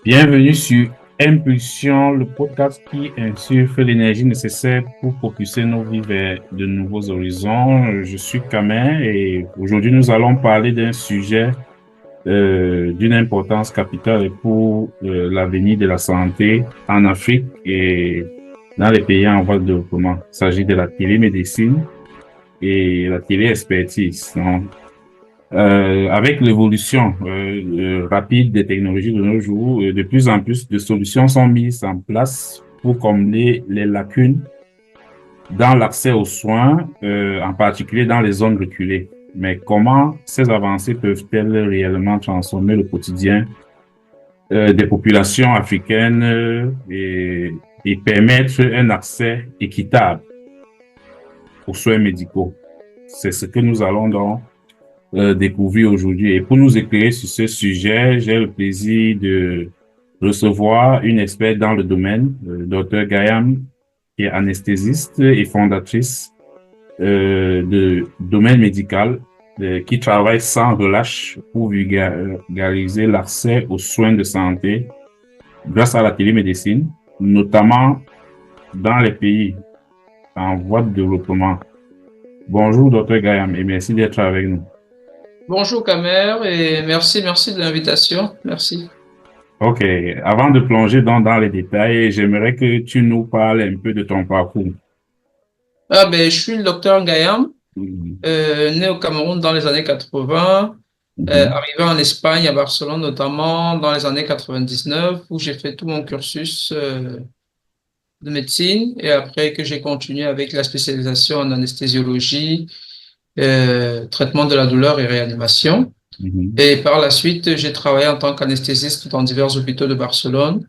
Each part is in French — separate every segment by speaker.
Speaker 1: Bienvenue sur Impulsion, le podcast qui insuffle l'énergie nécessaire pour propulser nos vies vers de nouveaux horizons. Je suis Kamer et aujourd'hui nous allons parler d'un sujet d'une importance capitale pour l'avenir de la santé en Afrique et dans les pays en voie de développement. Il s'agit de la télémédecine et la téléexpertise. Avec l'évolution rapide des technologies de nos jours, de plus en plus de solutions sont mises en place pour combler les lacunes dans l'accès aux soins, en particulier dans les zones reculées. Mais comment ces avancées peuvent-elles réellement transformer le quotidien des populations africaines et permettre un accès équitable aux soins médicaux? C'est ce que nous allons donc découvrir aujourd'hui. Et pour nous éclairer sur ce sujet, j'ai le plaisir de recevoir une experte dans le domaine, Dr Gayam, qui est anesthésiste et fondatrice de domaine médical, qui travaille sans relâche pour vulgariser l'accès aux soins de santé grâce à la télémédecine, notamment dans les pays en voie de développement. Bonjour, Dr Gayam, et merci d'être avec nous.
Speaker 2: Bonjour Kamer et merci de l'invitation. Merci.
Speaker 1: Ok, avant de plonger dans les détails, j'aimerais que tu nous parles un peu de ton parcours.
Speaker 2: Je suis le docteur Ngayam,
Speaker 1: Mhm,
Speaker 2: né au Cameroun dans les années 80,
Speaker 1: mhm,
Speaker 2: arrivé en Espagne, à Barcelone notamment, dans les années 99, où j'ai fait tout mon cursus de médecine et après que j'ai continué avec la spécialisation en anesthésiologie, traitement de la douleur et réanimation.
Speaker 1: mhm,
Speaker 2: Et par la suite, j'ai travaillé en tant qu'anesthésiste dans divers hôpitaux de Barcelone.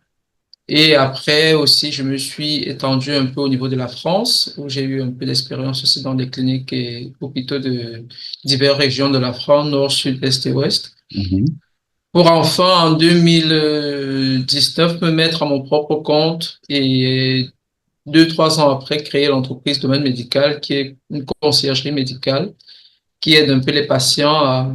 Speaker 2: Et après aussi, je me suis étendu un peu au niveau de la France, où j'ai eu un peu d'expérience aussi dans des cliniques et hôpitaux de diverses régions de la France, nord, sud, est et ouest,
Speaker 1: mhm.
Speaker 2: pour enfin en 2019 me mettre à mon propre compte et 2, 3 ans après créer l'entreprise Domaine Médical, qui est une conciergerie médicale qui aide un peu les patients à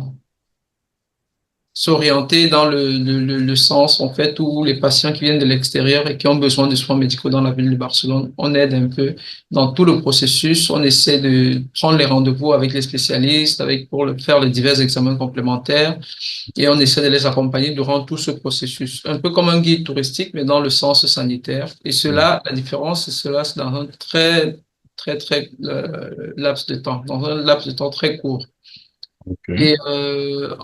Speaker 2: s'orienter dans le sens, en fait, où les patients qui viennent de l'extérieur et qui ont besoin de soins médicaux dans la ville de Barcelone, on aide un peu dans tout le processus. On essaie de prendre les rendez-vous avec les spécialistes, faire les divers examens complémentaires et on essaie de les accompagner durant tout ce processus. Un peu comme un guide touristique, mais dans le sens sanitaire. Et cela, la différence, c'est dans un très laps de temps, dans un laps de temps très court.
Speaker 1: Ok.
Speaker 2: Et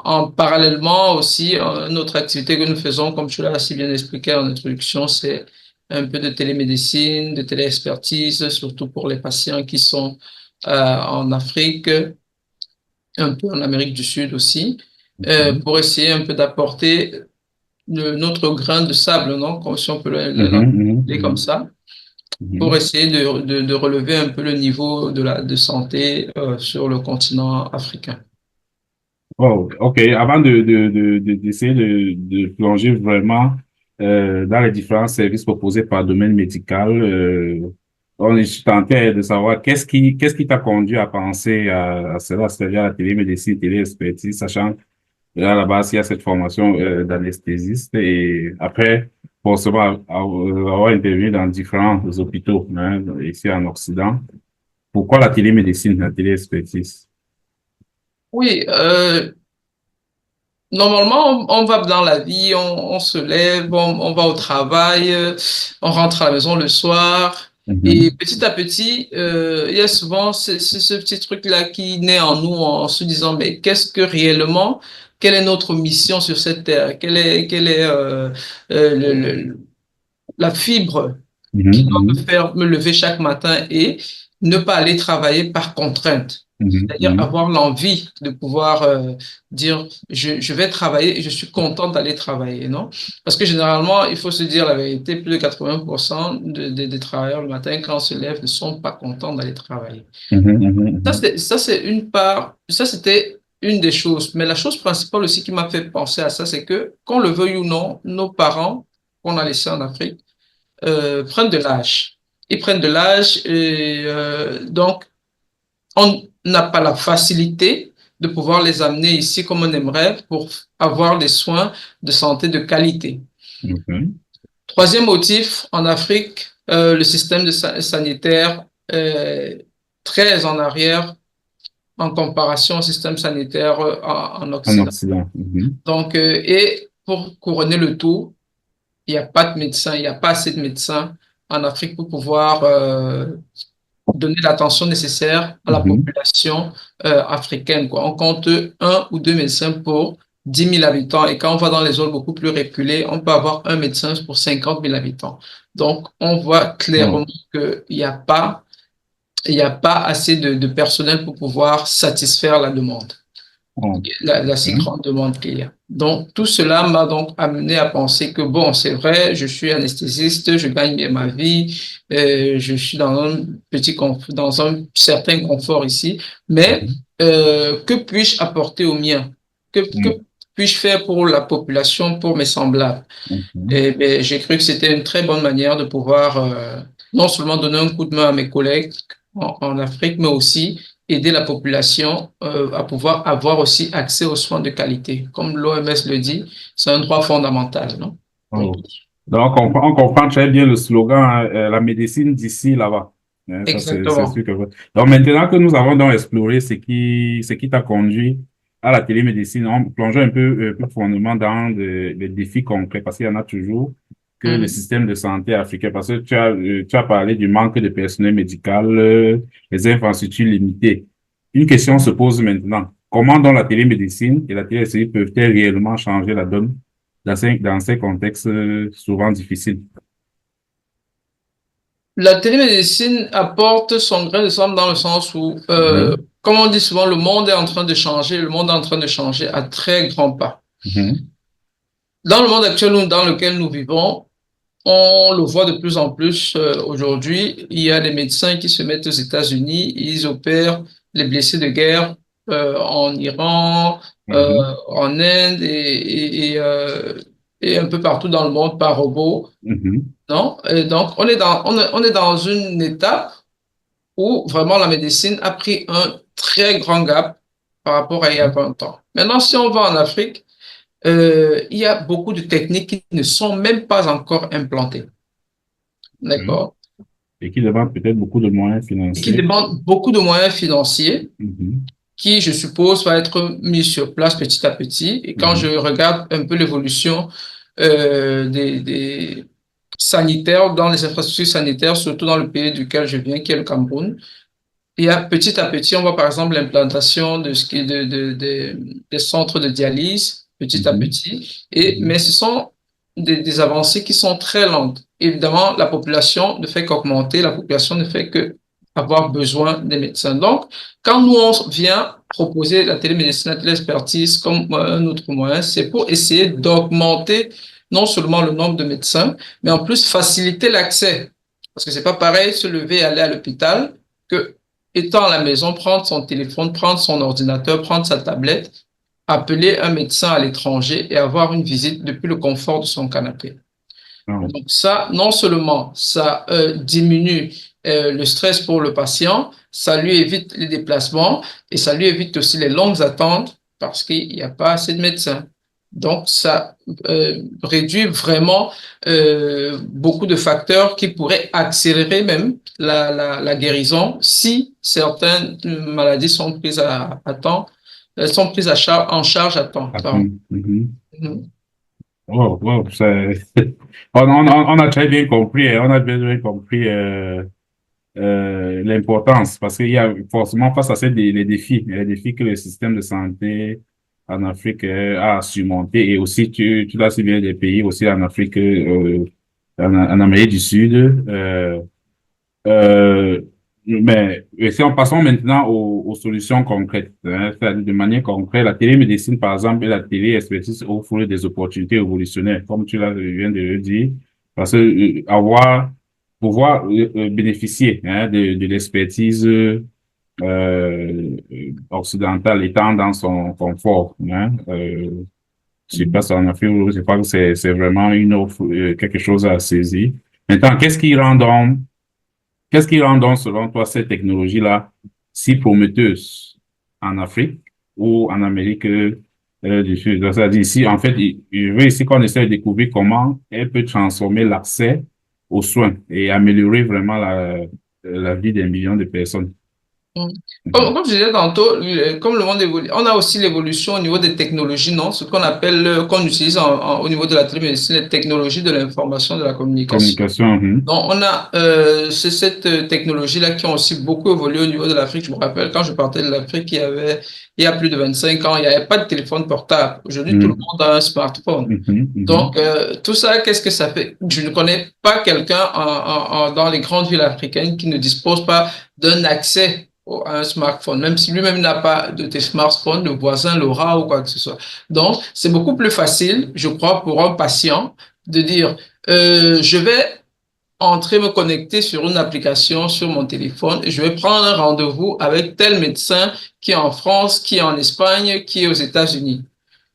Speaker 2: en parallèlement aussi, une autre activité que nous faisons, comme tu l'as assez bien expliqué en introduction, c'est un peu de télémédecine, de téléexpertise, surtout pour les patients qui sont en Afrique, un peu en Amérique du Sud aussi,
Speaker 1: Mhm,
Speaker 2: pour essayer un peu d'apporter notre grain de sable, non? Comme si on peut
Speaker 1: mhm, mhm,
Speaker 2: l'appeler comme
Speaker 1: mhm,
Speaker 2: ça, pour
Speaker 1: mhm.
Speaker 2: essayer de relever un peu le niveau de santé sur le continent africain.
Speaker 1: Oh, ok. Avant d'essayer de plonger vraiment dans les différents services proposés par le domaine médical, je suis tenté de savoir qu'est-ce qui t'a conduit à penser à cela, c'est-à-dire à la télémédecine, téléexpertise, sachant là, à la base, il y a cette formation d'anesthésiste et après, forcément, avoir intervenu dans différents hôpitaux hein, ici en Occident. Pourquoi la télémédecine, la téléexpertise?
Speaker 2: Oui, normalement, on va dans la vie, on se lève, on va au travail, on rentre à la maison le soir. Et
Speaker 1: Mhm,
Speaker 2: petit à petit, il y a souvent ce petit truc-là qui naît en nous en se disant, mais qu'est-ce que réellement, quelle est notre mission sur cette terre? Quelle est la fibre
Speaker 1: mhm,
Speaker 2: qui doit me
Speaker 1: mhm,
Speaker 2: faire me lever chaque matin et ne pas aller travailler par contrainte.
Speaker 1: mhm,
Speaker 2: C'est-à-dire
Speaker 1: mhm,
Speaker 2: avoir l'envie de pouvoir dire je vais travailler et je suis content d'aller travailler, non? Parce que généralement, il faut se dire la vérité, plus de 80% des travailleurs le matin, quand on se lève, ne sont pas contents d'aller travailler.
Speaker 1: mhm, mhm,
Speaker 2: Ça, c'est une part, ça, c'était une des choses. Mais la chose principale aussi qui m'a fait penser à ça, c'est que, qu'on le veuille ou non, nos parents qu'on a laissés en Afrique, prennent de l'âge. Ils prennent de l'âge et donc on n'a pas la facilité de pouvoir les amener ici comme on aimerait pour avoir des soins de santé de qualité.
Speaker 1: Mhm.
Speaker 2: Troisième motif, en Afrique, le système sanitaire est très en arrière en comparaison au système sanitaire en
Speaker 1: En
Speaker 2: Occident.
Speaker 1: Occident. Mhm.
Speaker 2: Donc, et pour couronner le tout, il n'y a pas de médecins, il n'y a pas assez de médecins en Afrique pour pouvoir donner l'attention nécessaire à la
Speaker 1: Mhm.
Speaker 2: population africaine, quoi. On compte un ou deux médecins pour 10 000 habitants. Et quand on va dans les zones beaucoup plus reculées, on peut avoir un médecin pour 50 000 habitants. Donc, on voit clairement
Speaker 1: Oh,
Speaker 2: qu'il n'y a pas, il n'y a pas assez de personnel pour pouvoir satisfaire la demande,
Speaker 1: oh,
Speaker 2: la si
Speaker 1: hein.
Speaker 2: grande demande qu'il y a. Donc, tout cela m'a donc amené à penser que, bon, c'est vrai, je suis anesthésiste, je gagne bien ma vie, je suis dans un dans un certain confort ici, mais
Speaker 1: Mhm.
Speaker 2: que puis-je apporter au mien? Que
Speaker 1: Mhm.
Speaker 2: puis-je faire pour la population, pour mes semblables?
Speaker 1: Mhm.
Speaker 2: Et ben, j'ai cru que c'était une très bonne manière de pouvoir non seulement donner un coup de main à mes collègues en Afrique, mais aussi aider la population à pouvoir avoir aussi accès aux soins de qualité. Comme l'OMS le dit, c'est un droit fondamental, non? Pour
Speaker 1: Oh.
Speaker 2: tous.
Speaker 1: Donc, on comprend très bien le slogan, hein, la médecine d'ici, là-bas. Hein, ça, c'est
Speaker 2: Exactement.
Speaker 1: sûr que... Donc, maintenant que nous avons donc exploré ce qui t'a conduit à la télémédecine, on plonge un peu plus profondément dans les défis concrets, parce qu'il y en a toujours, que le
Speaker 2: Mhm.
Speaker 1: système de santé africain, parce que tu as parlé du manque de personnel médical, les infrastructures limitées. Une question se pose maintenant. Comment donc la télémédecine et la télémédecine peuvent-elles réellement changer la donne dans ces contextes souvent difficiles?
Speaker 2: La télémédecine apporte son grain de sable dans le sens où,
Speaker 1: Mhm.
Speaker 2: comme on dit souvent, le monde est en train de changer, le monde est en train de changer à très grands pas.
Speaker 1: Mhm.
Speaker 2: Dans le monde actuel dans lequel nous vivons, on le voit de plus en plus aujourd'hui. Il y a des médecins qui se mettent aux États-Unis, ils opèrent les blessés de guerre en Iran,
Speaker 1: Mhm.
Speaker 2: en Inde et un peu partout dans le monde par robot,
Speaker 1: Mhm.
Speaker 2: non? Et donc, on est dans une étape où vraiment la médecine a pris un très grand gap par rapport à il y a 20 ans. Maintenant, si on va en Afrique, il y a beaucoup de techniques qui ne sont même pas encore implantées.
Speaker 1: Mhm.
Speaker 2: D'accord?
Speaker 1: Et qui demande peut-être beaucoup de moyens
Speaker 2: Et qui
Speaker 1: financiers.
Speaker 2: demandent beaucoup de moyens financiers
Speaker 1: Mhm.
Speaker 2: qui, je suppose, va être mis sur place petit à petit. Et quand je
Speaker 1: Mhm.
Speaker 2: regarde un peu l'évolution des sanitaires, dans les infrastructures sanitaires, surtout dans le pays duquel je viens, qui est le Cameroun, il y a petit à petit, on voit par exemple l'implantation de ce qui est des centres de dialyse, petit à
Speaker 1: Mhm.
Speaker 2: petit. Mais
Speaker 1: Mhm.
Speaker 2: ce sont des avancées qui sont très lentes. Évidemment, la population ne fait qu'augmenter, la population ne fait que avoir besoin des médecins. Donc, quand nous, on vient proposer la télémédecine, la téléexpertise comme un autre moyen, c'est pour essayer d'augmenter non seulement le nombre de médecins, mais en plus faciliter l'accès. Parce que c'est pas pareil se lever et aller à l'hôpital que étant à la maison, prendre son téléphone, prendre son ordinateur, prendre sa tablette, appeler un médecin à l'étranger et avoir une visite depuis le confort de son canapé.
Speaker 1: Ah,
Speaker 2: Donc ça, non seulement ça diminue le stress pour le patient, ça lui évite les déplacements et ça lui évite aussi les longues attentes parce qu'il n'y a pas assez de médecins. Donc ça réduit vraiment beaucoup de facteurs qui pourraient accélérer même la guérison si certaines maladies sont prises à temps, sont prises en charge à temps. Pardon.
Speaker 1: attends. Mhm.
Speaker 2: Mhm.
Speaker 1: Wow, wow, on a très bien compris, hein, on a bien compris l'importance, parce qu'il y a forcément face à les les défis que le système de santé en Afrique a à surmonter, et aussi tu l'as si bien des pays aussi en Afrique, en Amérique du Sud. Euh, mais si on passons maintenant aux solutions concrètes, hein, c'est-à-dire de manière concrète, la télémédecine, par exemple, et la téléexpertise offrent des opportunités révolutionnaires, comme viens de le dire, parce que pouvoir bénéficier hein, de l'expertise occidentale étant dans son confort. Hein, je sais pas si en Afrique, je crois que c'est vraiment une offre, quelque chose à saisir. Maintenant, qu'est-ce qui rend donc, selon toi, cette technologie-là si prometteuse en Afrique ou en Amérique Donc, ça dit ici, en fait, il veut ici qu'on essaie de découvrir comment elle peut transformer l'accès aux soins et améliorer vraiment la vie des millions de personnes.
Speaker 2: Mm.
Speaker 1: Mhm.
Speaker 2: Comme je disais tantôt, comme le monde évolue, on a aussi l'évolution au niveau des technologies, non? Ce qu'on appelle, qu'on utilise au niveau de la télémédecine, les technologies de l'information, de la communication.
Speaker 1: Communication, mhm.
Speaker 2: Donc, on a c'est cette technologie-là qui a aussi beaucoup évolué au niveau de l'Afrique. Je me rappelle, quand je partais de l'Afrique, il y a plus de 25 ans, il n'y avait pas de téléphone portable. Aujourd'hui, tout le
Speaker 1: Mhm.
Speaker 2: monde a un smartphone.
Speaker 1: Mhm.
Speaker 2: Donc,
Speaker 1: Mhm.
Speaker 2: tout ça, qu'est-ce que ça fait? Je ne connais pas quelqu'un dans les grandes villes africaines qui ne dispose pas d'un accès à un smartphone, même si lui-même n'a pas de smartphone, le voisin l'aura ou quoi que ce soit. Donc, c'est beaucoup plus facile, je crois, pour un patient de dire, je vais entrer, me connecter sur une application sur mon téléphone et je vais prendre un rendez-vous avec tel médecin qui est en France, qui est en Espagne, qui est aux États-Unis.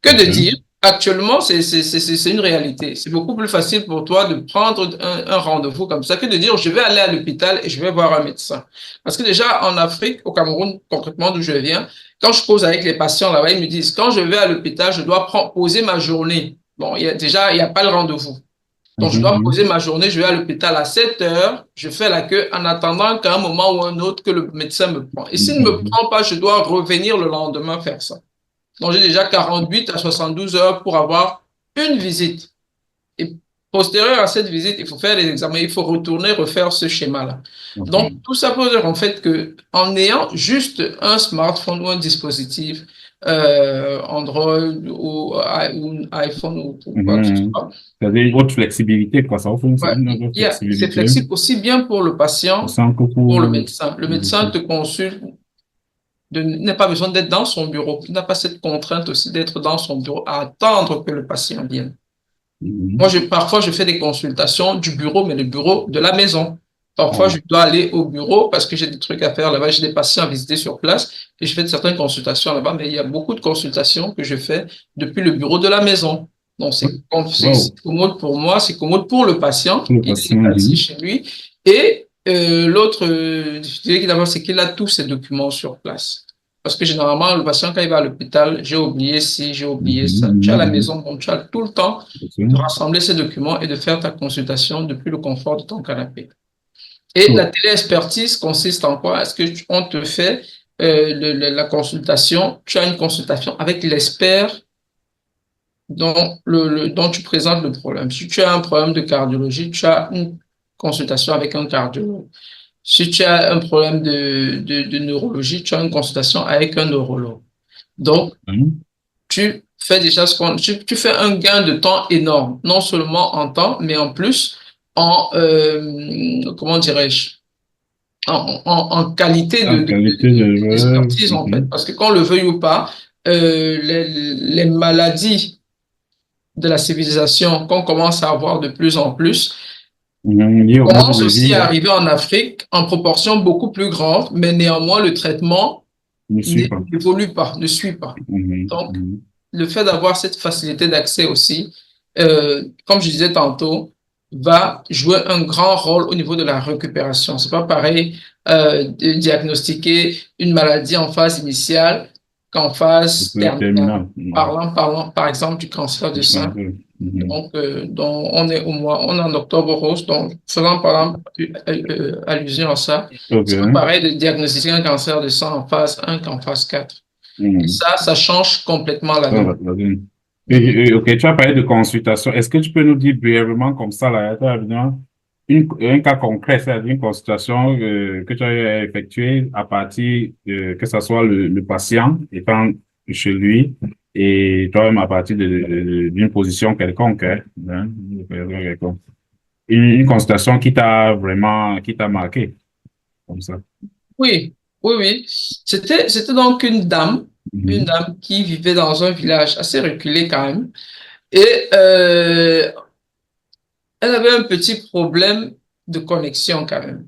Speaker 2: Que de dire,
Speaker 1: OK.
Speaker 2: actuellement, c'est une réalité. C'est beaucoup plus facile pour toi de prendre un rendez-vous comme ça que de dire, je vais aller à l'hôpital et je vais voir un médecin. Parce que déjà, en Afrique, au Cameroun, concrètement d'où je viens, quand je cause avec les patients là-bas, ils me disent, quand je vais à l'hôpital, je dois poser ma journée. Bon, déjà, il n'y a pas le rendez-vous. Donc, je dois
Speaker 1: Mhm.
Speaker 2: poser ma journée, je vais à l'hôpital à 7 heures, je fais la queue en attendant qu'à un moment ou un autre que le médecin me prend. Et s'il ne me
Speaker 1: Mhm.
Speaker 2: prend pas, je dois revenir le lendemain faire ça. Donc, j'ai déjà 48 à 72 heures pour avoir une visite. Et postérieur à cette visite, il faut faire les examens, il faut retourner refaire ce schéma-là. Donc,
Speaker 1: OK.
Speaker 2: tout ça pour dire en fait que en ayant juste un smartphone ou un dispositif Android ou iPhone ou quoi que ce
Speaker 1: Mhm.
Speaker 2: soit,
Speaker 1: C'est-à-dire une autre flexibilité, quoi. Ça offre
Speaker 2: ouais,
Speaker 1: une autre
Speaker 2: c'est
Speaker 1: flexibilité.
Speaker 2: flexible aussi bien pour le patient
Speaker 1: Sans que
Speaker 2: que pour le
Speaker 1: pour...
Speaker 2: médecin. Le médecin te consulte, n'a pas besoin d'être dans son bureau. Il n'a pas cette contrainte aussi d'être dans son bureau à attendre que le patient vienne. Moi,
Speaker 1: Mhm.
Speaker 2: parfois, je fais des consultations du bureau, mais le bureau de la maison. Parfois,
Speaker 1: Ah,
Speaker 2: je dois aller au bureau parce que j'ai des trucs à faire là-bas, j'ai des patients à visiter sur place et je fais certaines consultations là-bas, mais il y a beaucoup de consultations que je fais depuis le bureau de la maison. Donc, c'est
Speaker 1: wow.
Speaker 2: commode pour moi, c'est commode pour le patient.
Speaker 1: Pour le
Speaker 2: Il
Speaker 1: patient,
Speaker 2: est assis
Speaker 1: mhm.
Speaker 2: chez lui. Et l'autre, je dirais d'abord, c'est qu'il a tous ses documents sur place. Parce que généralement, le patient, quand il va à l'hôpital, j'ai oublié ci, j'ai oublié
Speaker 1: Mhm.
Speaker 2: ça. Tu es à la
Speaker 1: Mhm.
Speaker 2: maison, donc tu as tout le temps de
Speaker 1: Mhm.
Speaker 2: rassembler ces documents et de faire ta consultation depuis le confort de ton canapé. Et la
Speaker 1: Oh.
Speaker 2: téléexpertise consiste en quoi? Est-ce que on te fait la consultation, tu as une consultation avec l'expert dont tu présentes le problème. Si tu as un problème de cardiologie, tu as une consultation avec un cardiologue. Si tu as un problème de neurologie, tu as une consultation avec un neurologue. Donc,
Speaker 1: Mhm.
Speaker 2: tu fais déjà tu fais un gain de temps énorme, non seulement en temps, mais en plus en, comment dirais-je, en qualité
Speaker 1: En qualité de...
Speaker 2: d'expertise, en fait.
Speaker 1: Mhm.
Speaker 2: Parce que qu'on le veuille ou pas, les maladies de la civilisation qu'on commence à avoir de plus en plus
Speaker 1: Mhm. Lié au mode
Speaker 2: commencent
Speaker 1: de
Speaker 2: aussi
Speaker 1: vie,
Speaker 2: à
Speaker 1: là,
Speaker 2: arriver en Afrique en proportion beaucoup plus grande, mais néanmoins, le traitement
Speaker 1: ne suit pas.
Speaker 2: n'évolue pas, ne suit pas.
Speaker 1: Mhm.
Speaker 2: Donc,
Speaker 1: Mhm.
Speaker 2: le fait d'avoir cette facilité d'accès aussi, comme je disais tantôt, va jouer un grand rôle au niveau de la récupération. C'est pas pareil de diagnostiquer une maladie en phase initiale qu'en phase
Speaker 1: C'est
Speaker 2: terminale.
Speaker 1: terminal. Mhm.
Speaker 2: Parlant par exemple du cancer du sein.
Speaker 1: Mhm.
Speaker 2: Donc, on est on est en octobre rose, donc faisant par exemple allusion à ça, c'est pas
Speaker 1: OK.
Speaker 2: pareil de diagnostiquer un cancer du sein en phase 1 qu'en phase 4. Et
Speaker 1: Mhm.
Speaker 2: ça change complètement la
Speaker 1: Ça,
Speaker 2: donne.
Speaker 1: OK, tu as parlé de consultation. Est-ce que tu peux nous dire brièvement comme ça, là, tu as besoin un cas concret, c'est-à-dire une consultation que tu as effectuée à partir, que ce soit le patient étant chez lui et toi-même à partir d'une position quelconque, hein, une position quelconque. Une consultation qui t'a marqué, comme ça.
Speaker 2: Oui, oui. C'était donc une
Speaker 1: Mhm.
Speaker 2: dame qui vivait dans un village assez reculé quand même. Et elle avait un petit problème de connexion quand même.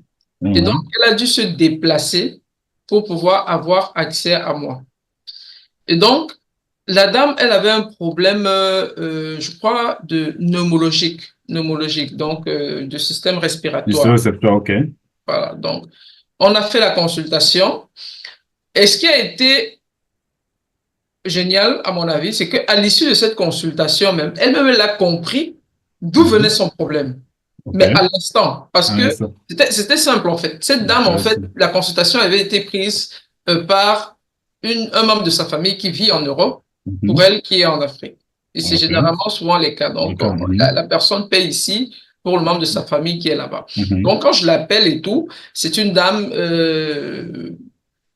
Speaker 2: Et donc,
Speaker 1: Mhm.
Speaker 2: elle a dû se déplacer pour pouvoir avoir accès à moi. Et donc, la dame, elle avait un problème, je crois, pneumologique, donc de système
Speaker 1: Du seul
Speaker 2: respiratoire.
Speaker 1: récepteur, OK.
Speaker 2: Voilà. Donc, on a fait la consultation. Et ce qui a été génial, à mon avis, c'est qu'à l'issue de cette consultation même, elle-même, elle a compris d'où venait
Speaker 1: Mhm.
Speaker 2: son problème.
Speaker 1: OK.
Speaker 2: Mais à l'instant, parce
Speaker 1: Ah,
Speaker 2: que
Speaker 1: ça,
Speaker 2: c'était simple en fait. Cette dame, en fait,
Speaker 1: intéressant.
Speaker 2: la consultation avait été prise par un membre de sa famille qui vit en Europe pour
Speaker 1: Mhm.
Speaker 2: elle qui est en Afrique. Et c'est
Speaker 1: OK.
Speaker 2: généralement souvent les cas. Donc,
Speaker 1: D'accord.
Speaker 2: la personne paye ici pour le membre de sa famille qui est là-bas.
Speaker 1: Mhm.
Speaker 2: Donc, quand je l'appelle et tout, c'est une dame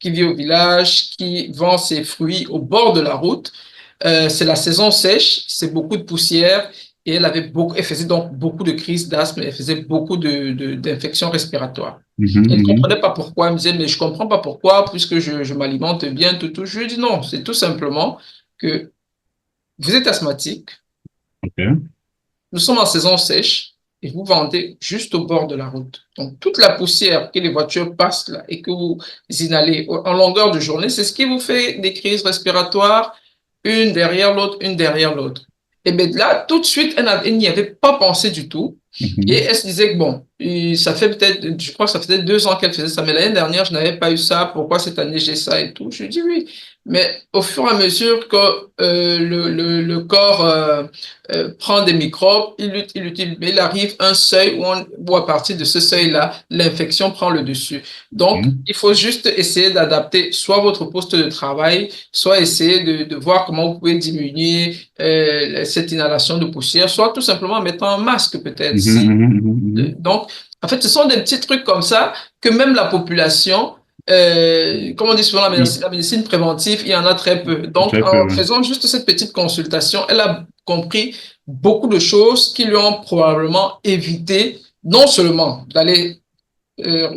Speaker 2: qui vit au village, qui vend ses fruits au bord de la route. C'est la saison sèche, c'est beaucoup de poussière et elle faisait donc beaucoup de crises d'asthme, elle faisait beaucoup d'infections respiratoires.
Speaker 1: Mhm.
Speaker 2: Elle ne
Speaker 1: Mhm.
Speaker 2: comprenait pas pourquoi, elle me disait, mais je ne comprends pas pourquoi, puisque je m'alimente bien, tout. Je lui ai dit non, c'est tout simplement que vous êtes asthmatique,
Speaker 1: OK.
Speaker 2: nous sommes en saison sèche et vous vendez juste au bord de la route. Donc, toute la poussière que les voitures passent là et que vous inhalez en longueur de journée, c'est ce qui vous fait des crises respiratoires, une derrière l'autre. Et bien là, tout de suite, elle n'y avait pas pensé du tout. Et
Speaker 1: Mhm.
Speaker 2: elle se disait que bon, ça fait peut-être, je crois que ça faisait 2 ans qu'elle faisait ça, mais l'année dernière, je n'avais pas eu ça. Pourquoi cette année j'ai ça et tout? Je lui dis oui. Mais au fur et à mesure que le corps prend des microbes, il arrive un seuil où à partir de ce seuil-là, l'infection prend le dessus. Donc,
Speaker 1: OK.
Speaker 2: il faut juste essayer d'adapter soit votre poste de travail, soit essayer de voir comment vous pouvez diminuer cette inhalation de poussière, soit tout simplement en mettant un masque peut-être.
Speaker 1: Mhm. Mhm. Mhm.
Speaker 2: Donc, en fait, ce sont des petits trucs comme ça que même la population, comme on dit souvent
Speaker 1: Mhm.
Speaker 2: la médecine préventive, il y en a très peu. Donc,
Speaker 1: Très peu,
Speaker 2: en
Speaker 1: ouais.
Speaker 2: faisant juste cette petite consultation, elle a compris beaucoup de choses qui lui ont probablement évité non seulement d'aller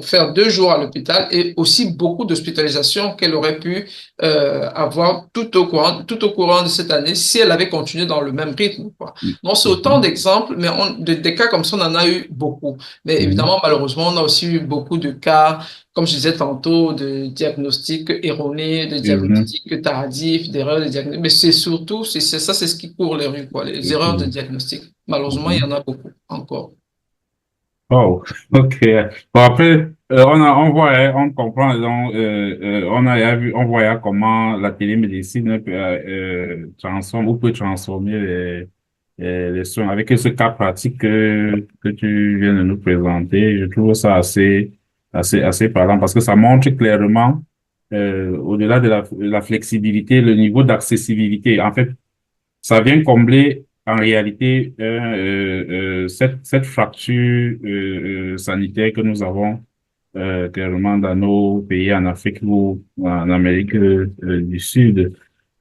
Speaker 2: faire 2 jours à l'hôpital et aussi beaucoup d'hospitalisations qu'elle aurait pu avoir tout au courant de cette année si elle avait continué dans le même rythme, quoi. Donc, c'est autant
Speaker 1: Mhm.
Speaker 2: d'exemples, mais des cas comme ça, on en a eu beaucoup. Mais
Speaker 1: Mhm.
Speaker 2: évidemment, malheureusement, on a aussi eu beaucoup de cas, comme je disais tantôt, de diagnostics erronés, de
Speaker 1: Mhm.
Speaker 2: diagnostics tardifs, d'erreurs de diagnostic. Mais c'est surtout, ça, c'est ce qui court les rues, quoi, les erreurs de diagnostic. Malheureusement, il y en
Speaker 1: Mhm.
Speaker 2: a beaucoup encore.
Speaker 1: Oh, ok. Bon, après, on voyait, on comprend, donc, on a vu, on voyait comment la télémédecine peut, transforme ou peut transformer les soins. Avec ce cas pratique que tu viens de nous présenter, je trouve ça assez parlant parce que ça montre clairement, au-delà de la flexibilité, le niveau d'accessibilité. En fait, ça vient combler en réalité cette fracture sanitaire que nous avons clairement dans nos pays en Afrique ou en Amérique du Sud.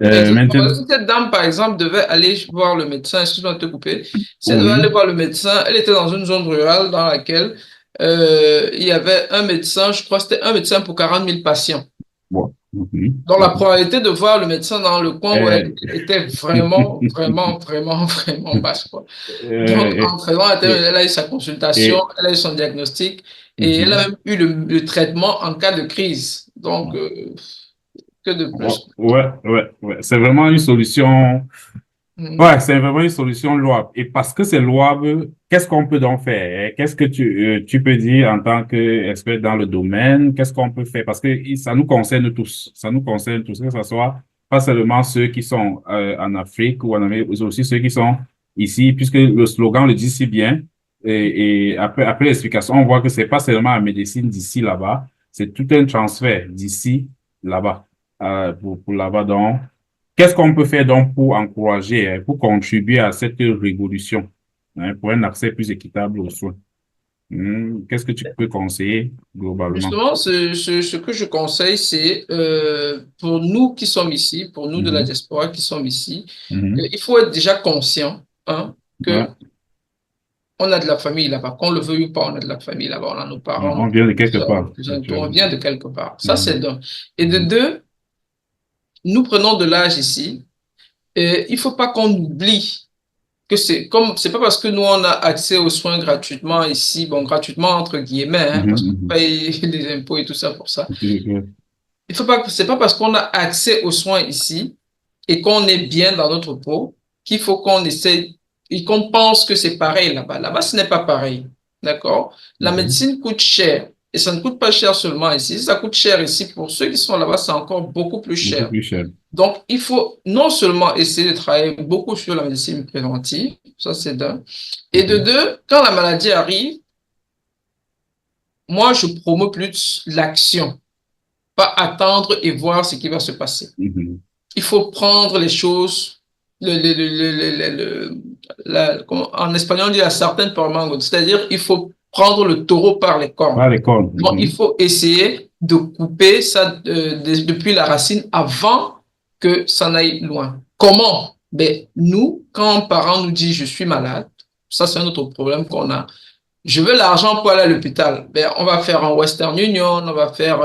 Speaker 2: Exactement.
Speaker 1: Maintenant,
Speaker 2: Si cette dame, par exemple, devait aller voir le médecin, excuse-moi de te couper, si elle devait aller
Speaker 1: oui,
Speaker 2: voir le médecin, elle était dans une zone rurale dans laquelle il y avait un médecin, je crois que c'était un médecin pour 40 000 patients.
Speaker 1: bon, mhm,
Speaker 2: Donc la
Speaker 1: mhm.
Speaker 2: probabilité de voir le médecin dans le coin où elle
Speaker 1: Euh,
Speaker 2: était vraiment, vraiment, vraiment, vraiment basse, quoi. Donc
Speaker 1: euh,
Speaker 2: en faisant,
Speaker 1: et,
Speaker 2: elle a eu sa consultation,
Speaker 1: et,
Speaker 2: elle a eu son diagnostic et elle a
Speaker 1: mhm.
Speaker 2: même eu le traitement en cas de crise. Donc, que de
Speaker 1: Ouais,
Speaker 2: plus?
Speaker 1: ouais. C'est vraiment une solution.
Speaker 2: Mhm.
Speaker 1: Ouais, c'est vraiment une solution louable. Et parce que c'est louable, qu'est-ce qu'on peut donc faire? Qu'est-ce que tu peux dire en tant qu'expert dans le domaine? Qu'est-ce qu'on peut faire? Parce que ça nous concerne tous. Ça nous concerne tous, que ce soit pas seulement ceux qui sont en Afrique ou en Amérique, mais aussi ceux qui sont ici, puisque le slogan le dit si bien. Et après l'explication, on voit que c'est pas seulement la médecine d'ici là-bas, c'est tout un transfert d'ici là-bas, pour là-bas. Donc, qu'est-ce qu'on peut faire donc pour encourager, pour contribuer à cette révolution, pour un accès plus équitable aux soins? Qu'est-ce que tu peux conseiller globalement?
Speaker 2: Justement, ce que je conseille, c'est pour nous qui sommes ici, pour nous de la
Speaker 1: Mhm,
Speaker 2: diaspora qui sommes ici,
Speaker 1: mhm.
Speaker 2: il faut être déjà conscient, hein, que
Speaker 1: Ouais,
Speaker 2: on a de la famille là-bas, qu'on le veuille ou pas, on a de la famille là-bas, on a nos parents, nos
Speaker 1: on vient de quelque
Speaker 2: soeurs, nos
Speaker 1: part,
Speaker 2: cousins, tout, on
Speaker 1: actuellement.
Speaker 2: vient de quelque part. Ça, c'est
Speaker 1: Mhm,
Speaker 2: d'un. Et de
Speaker 1: mhm,
Speaker 2: deux, nous prenons de l'âge ici, et il faut pas qu'on oublie que c'est pas parce que nous on a accès aux soins gratuitement ici, bon, gratuitement entre guillemets, hein,
Speaker 1: mhm,
Speaker 2: parce qu'on
Speaker 1: mhm.
Speaker 2: paye les impôts et tout ça pour ça.
Speaker 1: Ok,
Speaker 2: C'est pas parce qu'on a accès aux soins ici et qu'on est bien dans notre peau qu'il faut qu'on essaie et qu'on pense que c'est pareil là-bas. Là-bas, ce n'est pas pareil. D'accord? La
Speaker 1: mhm.
Speaker 2: médecine coûte cher. Et ça ne coûte pas cher seulement ici. Si ça coûte cher ici, pour ceux qui sont là-bas, c'est encore beaucoup plus
Speaker 1: Beaucoup
Speaker 2: cher.
Speaker 1: plus cher.
Speaker 2: Donc, il faut non seulement essayer de travailler beaucoup sur la médecine préventive, ça c'est d'un, et de
Speaker 1: Mhm.
Speaker 2: deux, quand la maladie arrive, moi je promeux plus l'action, pas attendre et voir ce qui va se passer.
Speaker 1: Mhm.
Speaker 2: Il faut prendre les choses, en espagnol on dit la sartén por mango, c'est-à-dire il faut prendre le taureau par les cornes.
Speaker 1: Pas l'école.
Speaker 2: Donc, il
Speaker 1: Mhm.
Speaker 2: faut essayer de couper ça depuis la racine avant que ça n'aille loin. Comment? Ben, nous, quand un parent nous dit je suis malade, ça c'est un autre problème qu'on a. Je veux l'argent pour aller à l'hôpital. Ben, on va faire un Western Union, on va faire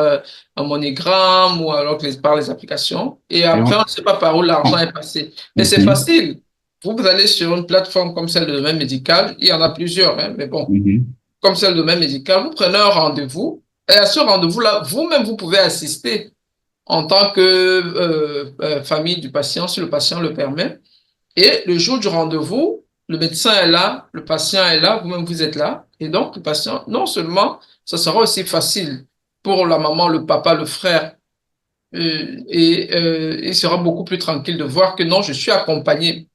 Speaker 2: un MoneyGram ou alors par les applications. Et
Speaker 1: Et
Speaker 2: après, on
Speaker 1: on-
Speaker 2: ne sait pas par où l'argent est passé. Mais c'est
Speaker 1: Mhm.
Speaker 2: facile. Vous allez sur une plateforme comme celle de domaine médical, il y en a plusieurs, hein, mais bon,
Speaker 1: Mhm.
Speaker 2: comme c'est le domaine médical, vous prenez un rendez-vous et à ce rendez-vous-là, vous-même, vous pouvez assister en tant que famille du patient, si le patient le permet. Et le jour du rendez-vous, le médecin est là, le patient est là, vous-même, vous êtes là. Et donc, le patient, non seulement, ça sera aussi facile pour la maman, le papa, le frère, il sera beaucoup plus tranquille de voir que non, je suis accompagné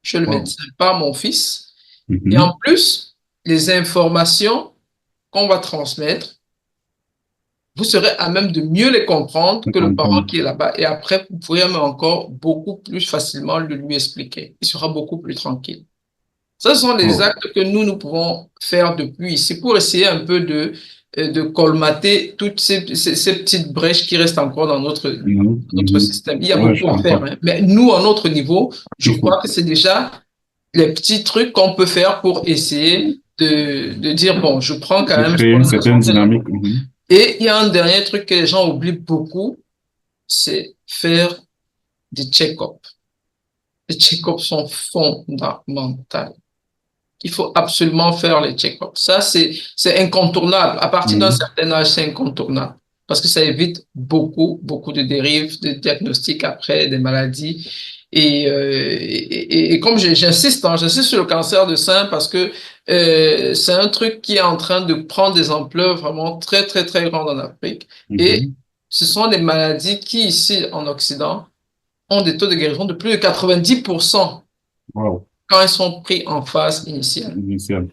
Speaker 2: chez le
Speaker 1: Wow.
Speaker 2: médecin par mon fils. Et en
Speaker 1: Mhm.
Speaker 2: plus, les informations qu'on va transmettre, vous serez à même de mieux les comprendre
Speaker 1: Je
Speaker 2: que le parent
Speaker 1: comprends.
Speaker 2: qui est là-bas. Et après, vous pourrez même encore beaucoup plus facilement le lui expliquer. Il sera beaucoup plus tranquille. Ce sont les
Speaker 1: Oh.
Speaker 2: actes que nous pouvons faire depuis ici pour essayer un peu de colmater toutes ces petites brèches qui restent encore dans
Speaker 1: Mhm.
Speaker 2: notre
Speaker 1: Mhm.
Speaker 2: système. Il y a
Speaker 1: Ouais, je
Speaker 2: beaucoup à faire,
Speaker 1: comprends.
Speaker 2: hein. Mais nous, à notre niveau, je
Speaker 1: Il faut
Speaker 2: crois que c'est déjà les petits trucs qu'on peut faire pour essayer de dire, bon, je prends quand
Speaker 1: de
Speaker 2: même
Speaker 1: créer
Speaker 2: soin
Speaker 1: une
Speaker 2: de la
Speaker 1: certaine
Speaker 2: santé de la
Speaker 1: dynamique.
Speaker 2: population. Et il y a un dernier truc que les gens oublient beaucoup, c'est faire des check-ups. Les check-ups sont fondamentaux. Il faut absolument faire les check-ups. Ça, c'est incontournable. À partir d'un
Speaker 1: Mhm.
Speaker 2: certain âge, c'est incontournable. Parce que ça évite beaucoup, beaucoup de dérives, de diagnostics après, des maladies. Et comme j'insiste, hein, j'insiste sur le cancer de sein parce que c'est un truc qui est en train de prendre des ampleurs vraiment très, très, très grandes en Afrique. Et
Speaker 1: Mhm.
Speaker 2: ce sont des maladies qui, ici, en Occident, ont des taux de guérison de plus de 90%
Speaker 1: Wow.
Speaker 2: quand ils sont pris en phase initiale.
Speaker 1: Initial.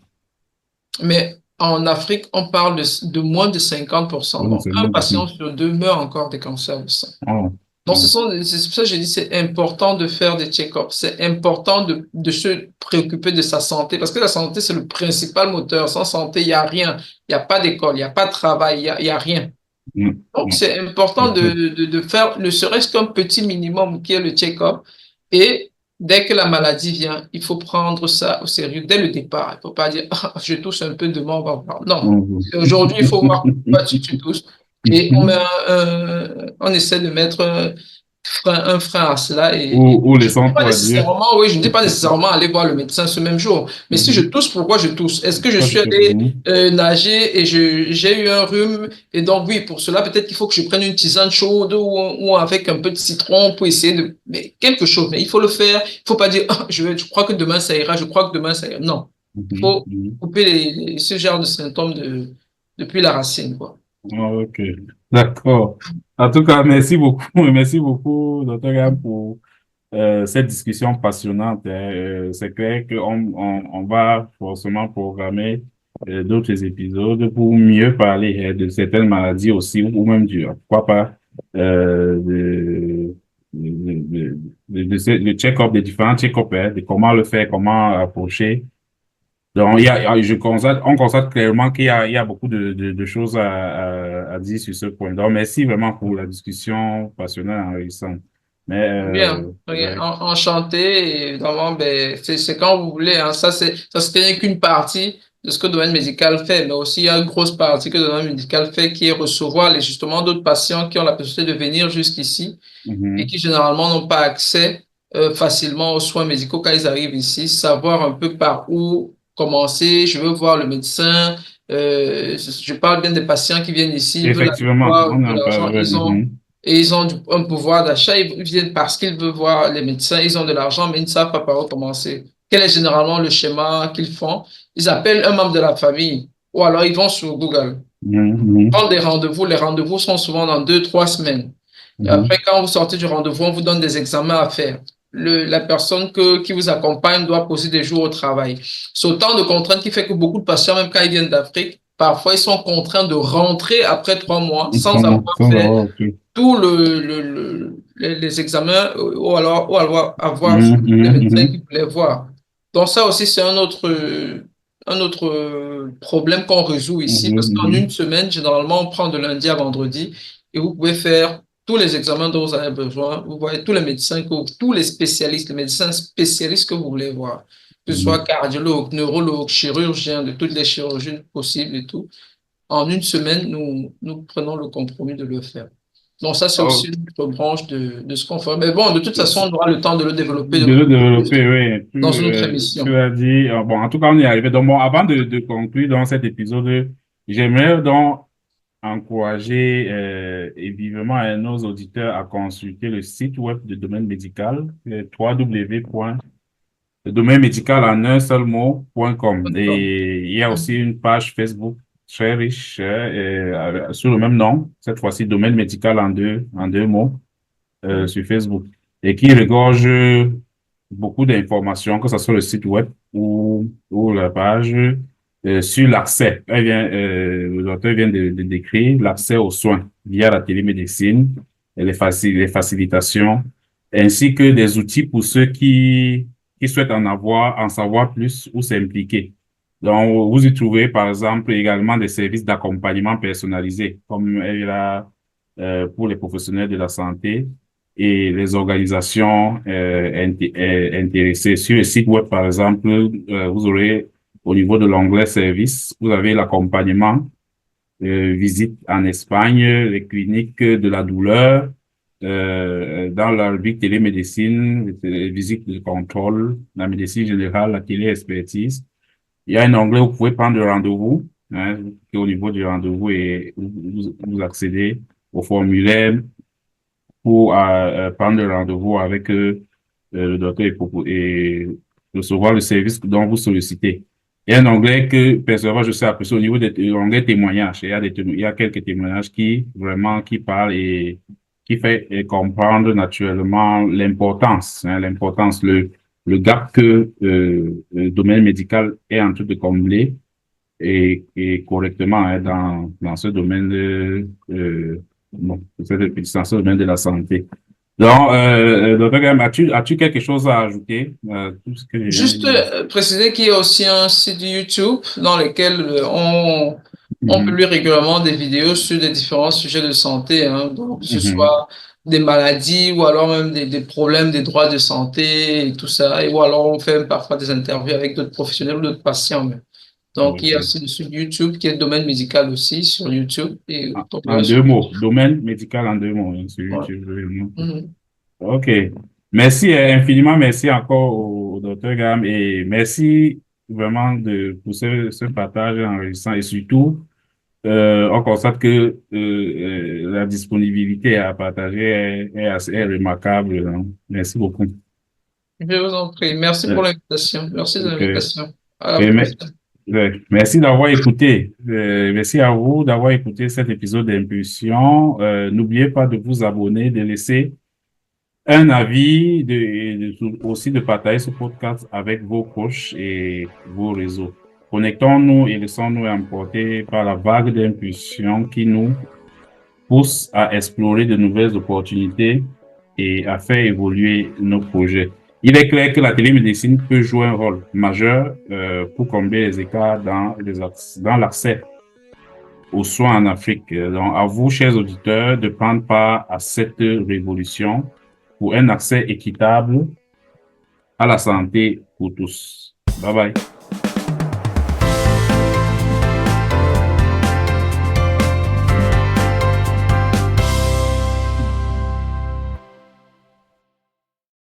Speaker 2: Mais en Afrique, on parle de moins de 50%.
Speaker 1: Ouais,
Speaker 2: Donc,
Speaker 1: c'est
Speaker 2: un
Speaker 1: bon.
Speaker 2: patient sur deux meurt encore des cancers du sein.
Speaker 1: Oh.
Speaker 2: Donc,
Speaker 1: Oh.
Speaker 2: c'est pour ça que je dis c'est important de faire des check-ups. C'est important de se préoccuper de sa santé parce que la santé, c'est le principal moteur. Sans santé, il n'y a rien. Il n'y a pas d'école, il n'y a pas de travail, il y a rien.
Speaker 1: Mm.
Speaker 2: Donc,
Speaker 1: Mm.
Speaker 2: c'est important
Speaker 1: Ok.
Speaker 2: de faire ne serait-ce qu'un petit minimum qui est le check-up. Et dès que la maladie vient, il faut prendre ça au sérieux dès le départ. Il ne faut pas dire, ah, je tousse un peu, demain on va voir. Non.
Speaker 1: Mhm.
Speaker 2: Aujourd'hui, il faut voir pourquoi tu tousses. Et on essaie de mettre un frein à cela.
Speaker 1: Ou
Speaker 2: Je
Speaker 1: les
Speaker 2: ne dis
Speaker 1: centres,
Speaker 2: pas
Speaker 1: on va dire.
Speaker 2: nécessairement, oui, je ne dis pas nécessairement aller voir le médecin ce même jour. Mais si je
Speaker 1: Mhm.
Speaker 2: tousse, pourquoi je tousse? Est-ce que je
Speaker 1: Pas
Speaker 2: suis
Speaker 1: tout à
Speaker 2: allé
Speaker 1: fait.
Speaker 2: nager et j'ai eu un rhume? Et donc, oui, pour cela, peut-être qu'il faut que je prenne une tisane chaude ou avec un peu de citron pour essayer mais quelque chose. Mais il faut le faire. Il ne faut pas dire, ah, je crois que demain ça ira, je crois que demain ça ira. Non. Il
Speaker 1: Mhm.
Speaker 2: faut
Speaker 1: Mhm.
Speaker 2: couper ce genre de symptômes depuis la racine, quoi.
Speaker 1: Ah, ok, d'accord. En tout cas, merci beaucoup, merci beaucoup, docteur Gam, pour cette discussion passionnante, hein. C'est clair qu'on va forcément programmer d'autres épisodes pour mieux parler de certaines maladies aussi, ou même pourquoi pas, de check-up, des différents check-up, hein, de comment le faire, comment approcher. Donc, on constate clairement il y a beaucoup de choses à dire sur ce point. Donc, merci vraiment pour la discussion passionnante et enrichissante. Mais,
Speaker 2: Bien, bien,
Speaker 1: ouais.
Speaker 2: enchanté. Et évidemment, ben, c'est quand vous voulez, hein. Ça, c'était qu'une partie de ce que le domaine médical fait, mais aussi il y a une grosse partie que le domaine médical fait qui est recevoir justement d'autres patients qui ont la possibilité de venir jusqu'ici et
Speaker 1: Mhm.
Speaker 2: qui généralement n'ont pas accès facilement aux soins médicaux quand ils arrivent ici, savoir un peu par où commencer. Je veux voir le médecin. Je parle bien des patients qui viennent ici, ils veulent
Speaker 1: Effectivement,
Speaker 2: avoir
Speaker 1: on
Speaker 2: de
Speaker 1: en
Speaker 2: l'argent,
Speaker 1: parlerait. Mhm.
Speaker 2: ils ont un pouvoir d'achat, ils viennent parce qu'ils veulent voir les médecins, ils ont de l'argent, mais ils ne savent pas par où commencer. Quel est généralement le schéma qu'ils font? Ils appellent un membre de la famille ou alors ils vont sur Google.
Speaker 1: Mhm.
Speaker 2: Prendre des rendez-vous, les rendez-vous sont souvent dans 2, 3 semaines. Et après, quand vous sortez du rendez-vous, on vous donne des examens à faire. La personne qui vous accompagne doit poser des jours au travail. C'est autant de contraintes qui fait que beaucoup de patients, même quand ils viennent d'Afrique, parfois ils sont contraints de rentrer après 3 mois sans avoir fait
Speaker 1: Ok.
Speaker 2: tous les examens ou alors avoir
Speaker 1: Mhm,
Speaker 2: les
Speaker 1: mhm,
Speaker 2: médecins
Speaker 1: mhm,
Speaker 2: qui voulaient voir. Donc ça aussi, c'est un autre problème qu'on résout ici
Speaker 1: mhm,
Speaker 2: parce qu'en
Speaker 1: mhm.
Speaker 2: une semaine, généralement, on prend de lundi à vendredi et vous pouvez faire tous les examens dont vous avez besoin. Vous voyez tous les médecins, tous les spécialistes, les médecins spécialistes que vous voulez voir, que ce soit
Speaker 1: Mhm.
Speaker 2: cardiologue, neurologue, chirurgien, de toutes les chirurgies possibles et tout. En une semaine, nous prenons le compromis de le faire. Donc ça, c'est aussi
Speaker 1: Oh,
Speaker 2: une autre branche de ce qu'on fait. Mais bon, de toute façon, on aura le temps de le développer
Speaker 1: de le développer, oui.
Speaker 2: dans une autre
Speaker 1: Tu
Speaker 2: émission.
Speaker 1: as dit, bon, en tout cas, on y est arrivé. Donc, bon, avant de conclure dans cet épisode, j'aimerais donc encourager et vivement nos auditeurs à consulter le site web de Domaine Médical, www.domaine médical en un seul mot.com. Et il y a aussi une page Facebook très riche sur le même nom, cette fois-ci Domaine Médical en deux mots sur Facebook et qui regorge beaucoup d'informations, que ce soit le site web ou la page sur l'accès. Le docteur vient de décrire l'accès aux soins via la télémédecine, et les facilitations, ainsi que des outils pour ceux qui souhaitent en savoir plus ou s'impliquer. Donc, vous y trouvez, par exemple, également des services d'accompagnement personnalisés, comme elle là, pour les professionnels de la santé et les organisations intéressées. Sur le site web, par exemple, vous aurez au niveau de l'onglet service, vous avez l'accompagnement, visite en Espagne, les cliniques de la douleur, dans la rubrique télémédecine, les visites de contrôle, la médecine générale, la téléexpertise. Il y a un onglet où vous pouvez prendre rendez-vous, hein, qui est au niveau du rendez-vous et vous accédez au formulaire pour prendre rendez-vous avec le docteur et recevoir le service dont vous sollicitez. Il y a un onglet que personnellement je sais apprécier au niveau de l'onglet témoignages. Il y a quelques témoignages qui vraiment qui parlent et qui fait comprendre naturellement l'importance, hein, le gap que le domaine médical est en train de combler et correctement hein, dans ce domaine bon, dans ce domaine de la santé. Donc, docteur Graham, as-tu quelque chose à ajouter tout ce que je viens de
Speaker 2: Juste
Speaker 1: dire?
Speaker 2: préciser qu'il y a aussi un site YouTube dans lequel on
Speaker 1: Mhm,
Speaker 2: publie régulièrement des vidéos sur des différents sujets de santé, hein, donc que ce
Speaker 1: mhm.
Speaker 2: soit des maladies ou alors même des problèmes des droits de santé et tout ça, ou alors on fait parfois des interviews avec d'autres professionnels ou d'autres patients même. Donc il y a
Speaker 1: Ok.
Speaker 2: aussi le site YouTube qui est le domaine médical aussi sur YouTube et donc,
Speaker 1: En deux mots, domaine médical en deux mots, hein, sur
Speaker 2: ouais.
Speaker 1: YouTube. Vraiment.
Speaker 2: Mhm.
Speaker 1: OK. Merci infiniment, merci encore au docteur Graham et merci vraiment pour ce partage enrichissant et surtout, on constate que la disponibilité à partager est remarquable. Hein. Merci beaucoup.
Speaker 2: Je vous en prie. Merci pour
Speaker 1: Euh,
Speaker 2: l'invitation. Merci de
Speaker 1: ok.
Speaker 2: l'invitation. À la
Speaker 1: Et
Speaker 2: prochaine.
Speaker 1: merci d'avoir écouté. Merci à vous d'avoir écouté cet épisode d'Impulsion. N'oubliez pas de vous abonner, de laisser un avis, aussi de partager ce podcast avec vos proches et vos réseaux. Connectons-nous et laissons-nous emporter par la vague d'impulsion qui nous pousse à explorer de nouvelles opportunités et à faire évoluer nos projets. Il est clair que la télémédecine peut jouer un rôle majeur pour combler les écarts dans l'accès aux soins en Afrique. Donc, à vous, chers auditeurs, de prendre part à cette révolution pour un accès équitable à la santé pour tous. Bye bye.